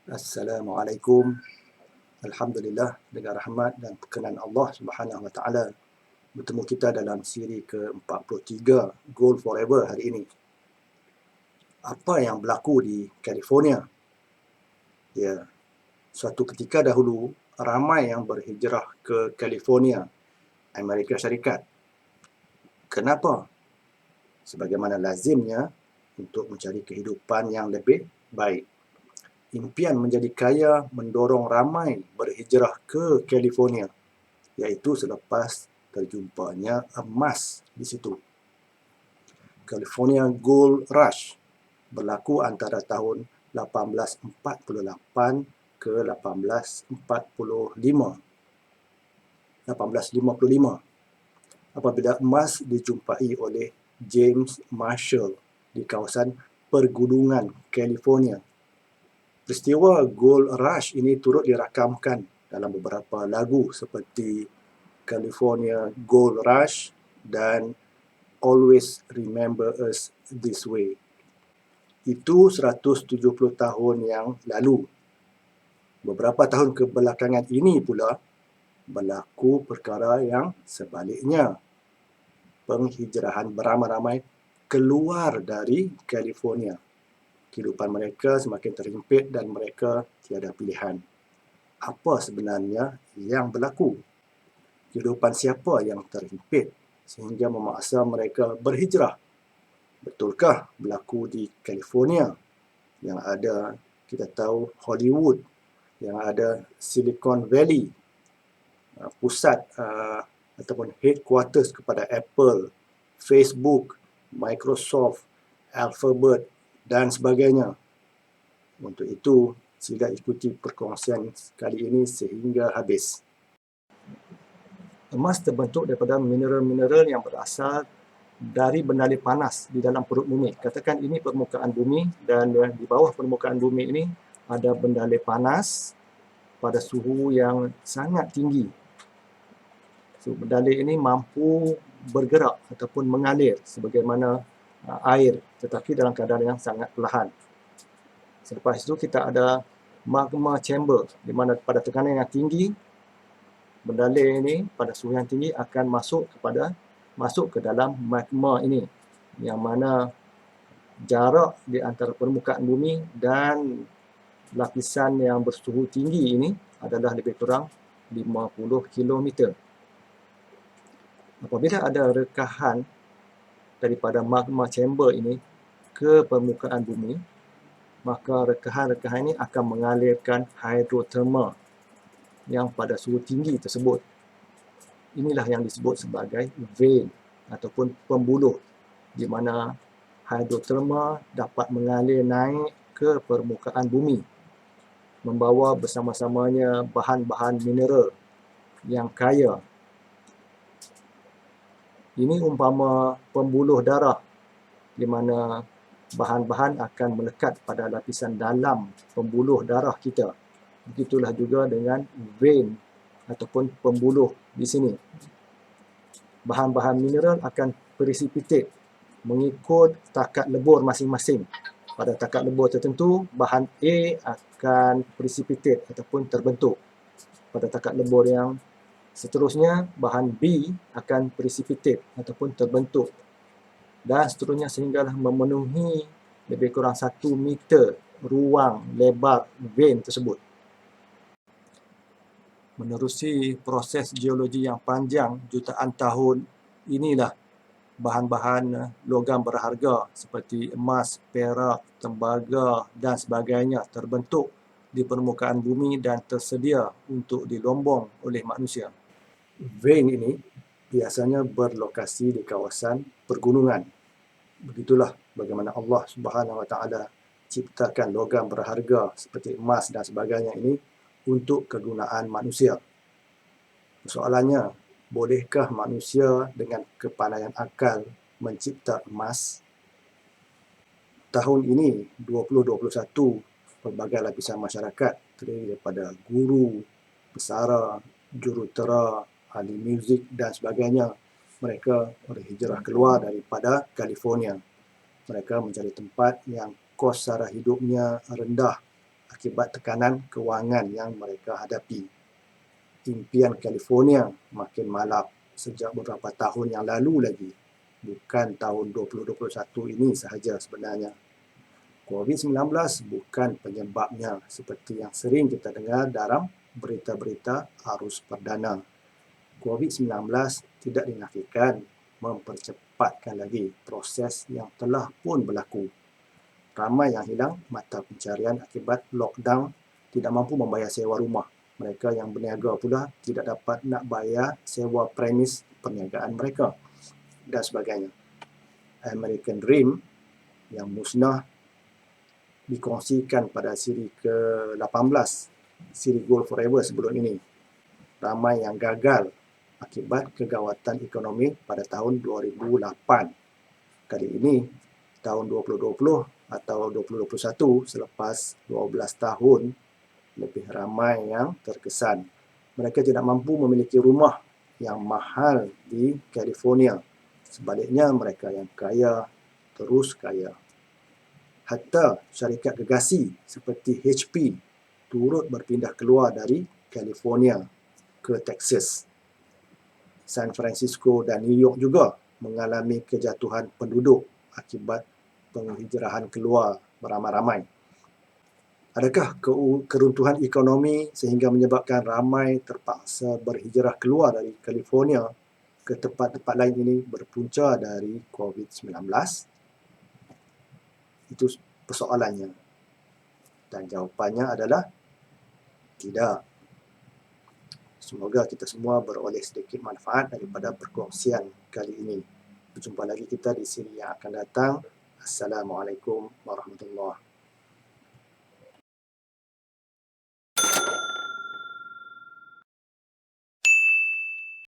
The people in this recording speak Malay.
Assalamualaikum. Alhamdulillah dengan rahmat dan perkenan Allah Subhanahu Wa Taala bertemu kita dalam siri ke-43 Goal Forever hari ini. Apa yang berlaku di California? Ya, suatu ketika dahulu ramai yang berhijrah ke California, Amerika Syarikat. Kenapa? Sebagaimana lazimnya untuk mencari kehidupan yang lebih baik. Impian menjadi kaya mendorong ramai berhijrah ke California, iaitu selepas terjumpanya emas di situ. California Gold Rush berlaku antara tahun 1848 ke 1855 apabila emas dijumpai oleh James Marshall di kawasan pergunungan California. Peristiwa Gold Rush ini turut dirakamkan dalam beberapa lagu seperti California Gold Rush dan Always Remember Us This Way. Itu 170 tahun yang lalu. Beberapa tahun kebelakangan ini pula berlaku perkara yang sebaliknya. Penghijrahan beramai-ramai keluar dari California. Kehidupan mereka semakin terhimpit dan mereka tiada pilihan. Apa sebenarnya yang berlaku? Kehidupan siapa yang terhimpit sehingga memaksa mereka berhijrah? Betulkah berlaku di California yang ada, kita tahu, Hollywood, yang ada Silicon Valley, pusat ataupun headquarters kepada Apple, Facebook, Microsoft, Alphabet dan sebagainya. Untuk itu, sila ikuti perkongsian kali ini sehingga habis. Emas terbentuk daripada mineral-mineral yang berasal dari bendalai panas di dalam perut bumi. Katakan ini permukaan bumi dan di bawah permukaan bumi ini ada bendalai panas pada suhu yang sangat tinggi. So, bendalai ini mampu bergerak ataupun mengalir sebagaimana air, tetapi dalam keadaan yang sangat perlahan. Selepas itu kita ada magma chamber, di mana pada tekanan yang tinggi, bendalai ini pada suhu yang tinggi akan masuk ke dalam magma ini, yang mana jarak di antara permukaan bumi dan lapisan yang bersuhu tinggi ini adalah lebih kurang 50 km. Apabila ada rekahan daripada magma chamber ini ke permukaan bumi, maka rekahan-rekahan ini akan mengalirkan hidroterma yang pada suhu tinggi tersebut. Inilah yang disebut sebagai vein ataupun pembuluh, di mana hidroterma dapat mengalir naik ke permukaan bumi, membawa bersama-samanya bahan-bahan mineral yang kaya. Ini umpama pembuluh darah, di mana bahan-bahan akan melekat pada lapisan dalam pembuluh darah kita. Begitulah juga dengan vein ataupun pembuluh di sini. Bahan-bahan mineral akan precipitate mengikut takat lebur masing-masing. Pada takat lebur tertentu, bahan A akan precipitate ataupun terbentuk. Pada takat lebur yang seterusnya, bahan B akan precipitate ataupun terbentuk. Dan seterusnya sehinggalah memenuhi lebih kurang 1 meter ruang lebar vein tersebut. Menerusi proses geologi yang panjang jutaan tahun inilah bahan-bahan logam berharga seperti emas, perak, tembaga dan sebagainya terbentuk di permukaan bumi dan tersedia untuk dilombong oleh manusia. Vein ini biasanya berlokasi di kawasan pergunungan. Begitulah bagaimana Allah Subhanahu Wa Taala ciptakan logam berharga seperti emas dan sebagainya ini untuk kegunaan manusia. Soalannya, bolehkah manusia dengan kepandaian akal mencipta emas? Tahun ini, 2021, pelbagai lapisan masyarakat terdiri daripada guru, pesara, jurutera, ahli muzik dan sebagainya. Mereka berhijrah keluar daripada California. Mereka mencari tempat yang kos sara hidupnya rendah akibat tekanan kewangan yang mereka hadapi. Impian California makin malap sejak beberapa tahun yang lalu lagi. Bukan tahun 2021 ini sahaja sebenarnya. COVID-19 bukan penyebabnya seperti yang sering kita dengar dalam berita-berita arus perdana. COVID-19 tidak dinafikan mempercepatkan lagi proses yang telah pun berlaku. Ramai yang hilang mata pencarian akibat lockdown, tidak mampu membayar sewa rumah. Mereka yang berniaga pula tidak dapat nak bayar sewa premis perniagaan mereka dan sebagainya. American Dream yang musnah dikongsikan pada siri ke-18, siri Gold Forever sebelum ini. Ramai yang gagal akibat kegawatan ekonomi pada tahun 2008. Kali ini, tahun 2020 atau 2021, selepas 12 tahun, lebih ramai yang terkesan. Mereka tidak mampu memiliki rumah yang mahal di California. Sebaliknya, mereka yang kaya terus kaya. Hatta syarikat gegasi seperti HP turut berpindah keluar dari California ke Texas. San Francisco dan New York juga mengalami kejatuhan penduduk akibat penghijrahan keluar beramai-ramai. Adakah keruntuhan ekonomi sehingga menyebabkan ramai terpaksa berhijrah keluar dari California ke tempat-tempat lain ini berpunca dari COVID-19? Itu persoalannya. Dan jawapannya adalah tidak. Semoga kita semua beroleh sedikit manfaat daripada perkongsian kali ini. Berjumpa lagi kita di siri yang akan datang. Assalamualaikum warahmatullahi wabarakatuh.